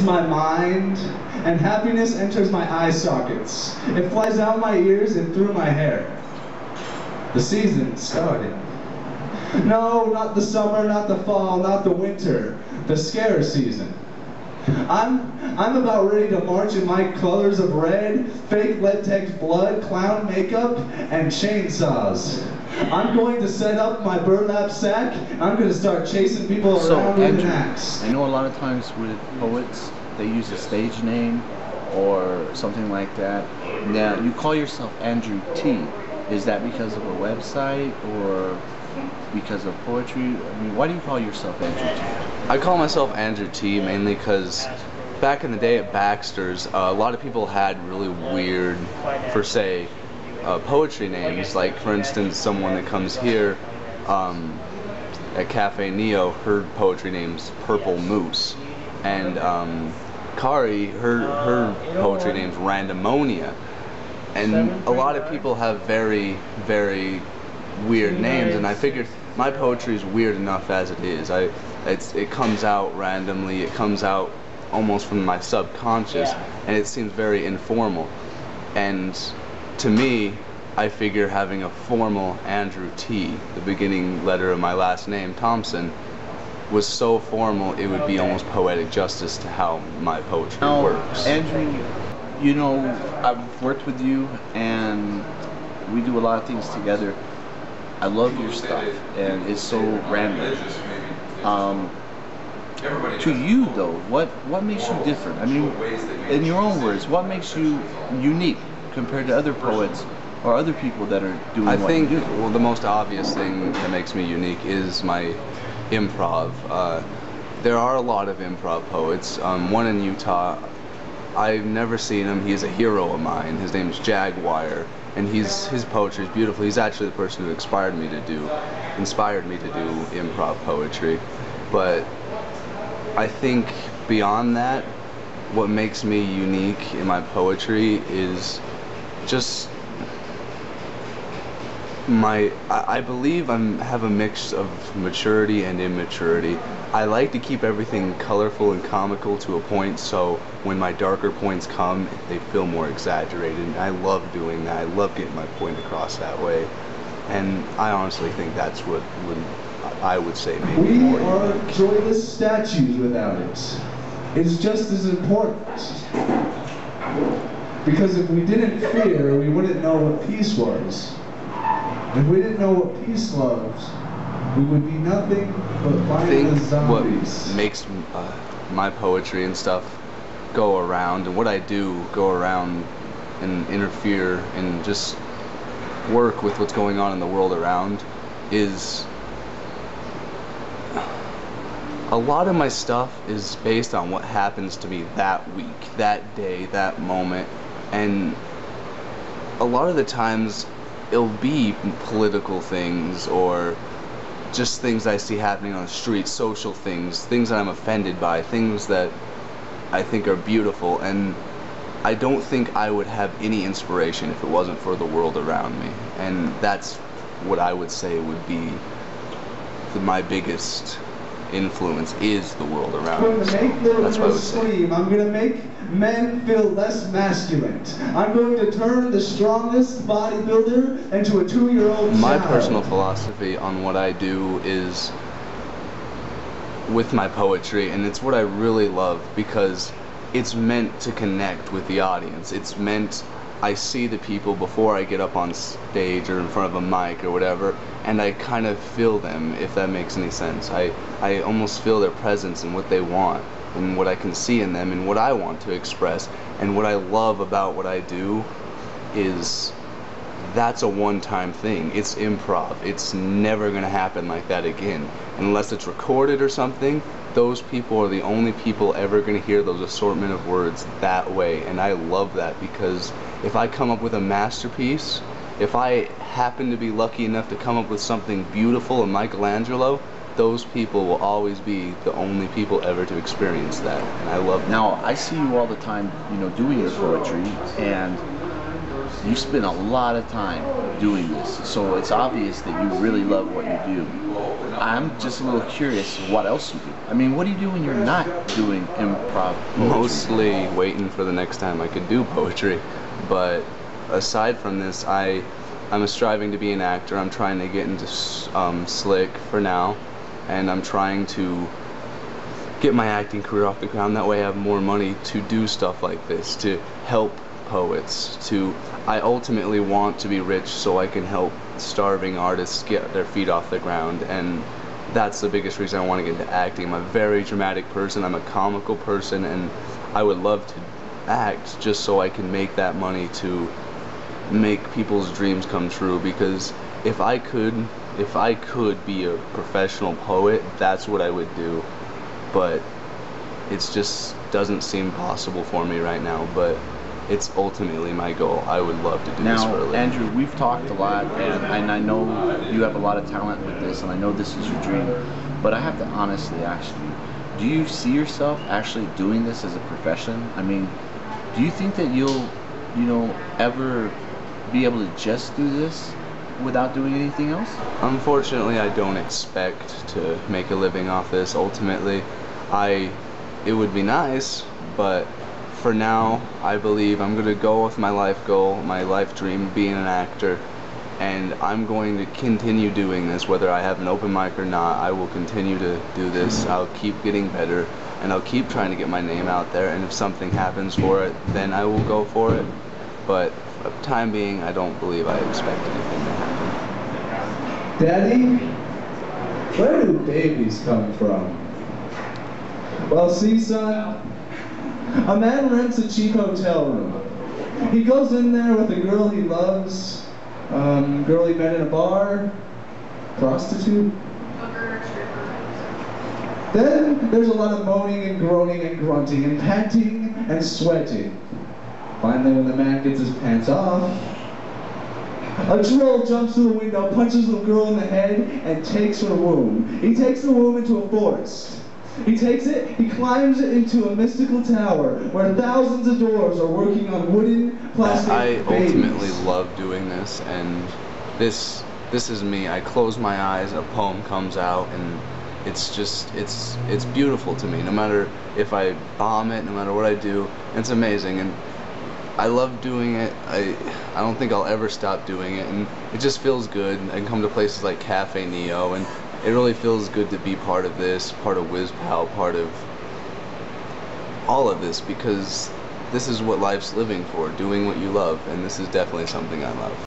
my mind, and happiness enters my eye sockets. It flies out my ears and through my hair. The season started. No, not the summer, not the fall, not the winter. The scare season. I'm about ready to march in my colors of red, fake latex blood, clown makeup, and chainsaws. I'm going to set up my burlap sack, and I'm going to start chasing people around with an axe. I know a lot of times with poets, they use a stage name or something like that. Now, you call yourself Andrew T. Is that because of a website or because of poetry? I mean, why do you call yourself Andrew T? I call myself Andrew T mainly because back in the day at Baxter's, a lot of people had really weird, per se, poetry names. Like, for instance, someone that comes here at kafenieo, her poetry name's Purple Moose. And Kari, her poetry name's Randomonia. And a lot of people have very, very weird names, and I figured my poetry is weird enough as it is. It comes out randomly, it comes out almost from my subconscious, and it seems very informal. And to me, I figure having a formal Andrew T, the beginning letter of my last name, Thompson, was so formal it would be almost poetic justice to how my poetry works. Andrew, you know, I've worked with you and we do a lot of things together. I love your stuff and it's so random. To you though, what makes you different? I mean, in your own words, what makes you unique compared to other poets or other people that are doing what you do? Well, the most obvious thing that makes me unique is my improv. There are a lot of improv poets. One in Utah, I've never seen him. He's a hero of mine. His name is Jaguar, and his poetry is beautiful. He's actually the person who inspired me to do improv poetry. But I think beyond that, what makes me unique in my poetry is just I believe I have a mix of maturity and immaturity. I like to keep everything colorful and comical to a point, so when my darker points come, they feel more exaggerated. And I love doing that. I love getting my point across that way. And I honestly think that's what I would say maybe We more are unique. joyless statues without it. It's just as important. Because if we didn't fear, we wouldn't know what peace was. If we didn't know what peace was, we would be nothing but mindless zombies. What makes my poetry and stuff go around, and what I do go around and interfere and just work with what's going on in the world around, is a lot of my stuff is based on what happens to me that week, that day, that moment. And a lot of the times it'll be political things or just things I see happening on the street, social things, things that I'm offended by, things that I think are beautiful. And I don't think I would have any inspiration if it wasn't for the world around me. And that's what I would say would be my biggest influence, is the world around I'm me. going to make little That's what I girls would say. scream. I'm going to make men feel less masculine. I'm going to turn the strongest bodybuilder into a 2-year-old My child. personal philosophy on what I do is with my poetry, and it's what I really love because it's meant to connect with the audience. It's meant, I see the people before I get up on stage or in front of a mic or whatever, and I kind of feel them, if that makes any sense. I almost feel their presence and what they want and what I can see in them and what I want to express. And what I love about what I do is that's a one-time thing. It's improv. It's never going to happen like that again. Unless it's recorded or something, those people are the only people ever going to hear those assortment of words that way. And I love that, because if I come up with a masterpiece, if I happen to be lucky enough to come up with something beautiful and Michelangelo, those people will always be the only people ever to experience that. And I love that. Now, I see you all the time, you know, doing your poetry, and you spend a lot of time doing this, so it's obvious that you really love what you do. I'm just a little curious what else you do. I mean, what do you do when you're not doing improv poetry? Mostly waiting for the next time I could do poetry. But aside from this, I'm striving to be an actor. I'm trying to get into Slick for now, and I'm trying to get my acting career off the ground. That way I have more money to do stuff like this, to help poets. I ultimately want to be rich so I can help starving artists get their feet off the ground, and that's the biggest reason I want to get into acting. I'm a very dramatic person, I'm a comical person, and I would love to act just so I can make that money to make people's dreams come true, because if I could be a professional poet, that's what I would do. But it just doesn't seem possible for me right now, but it's ultimately my goal. I would love to do this for a living. Andrew, we've talked a lot, and I know you have a lot of talent with this, and I know this is your dream, but I have to honestly ask you, do you see yourself actually doing this as a profession? I mean, do you think that you'll, ever be able to just do this without doing anything else? Unfortunately, I don't expect to make a living off this. Ultimately, it would be nice, but for now, I believe I'm going to go with my life goal, my life dream, being an actor, and I'm going to continue doing this, whether I have an open mic or not. I will continue to do this. I'll keep getting better, and I'll keep trying to get my name out there, and if something happens for it, then I will go for it. But for the time being, I don't believe I expect anything to happen. Daddy, where do babies come from? Well, see, son, a man rents a cheap hotel room. He goes in there with a girl he loves, girl he met in a bar, prostitute. Then there's a lot of moaning and groaning and grunting and panting and sweating. Finally, when the man gets his pants off, a troll jumps through the window, punches the girl in the head, and takes her womb. He takes the womb into a forest. He takes it, he climbs it into a mystical tower where thousands of doors are working on wooden, plastic babies. Ultimately love doing this, and this is me. I close my eyes, a poem comes out, and it's beautiful to me. No matter if I bomb it, no matter what I do, it's amazing, and I love doing it. I don't think I'll ever stop doing it, and it just feels good. I can come to places like Kafenieo, and it really feels good to be part of this, part of wizpow, part of all of this, because this is what life's living for, doing what you love, and this is definitely something I love.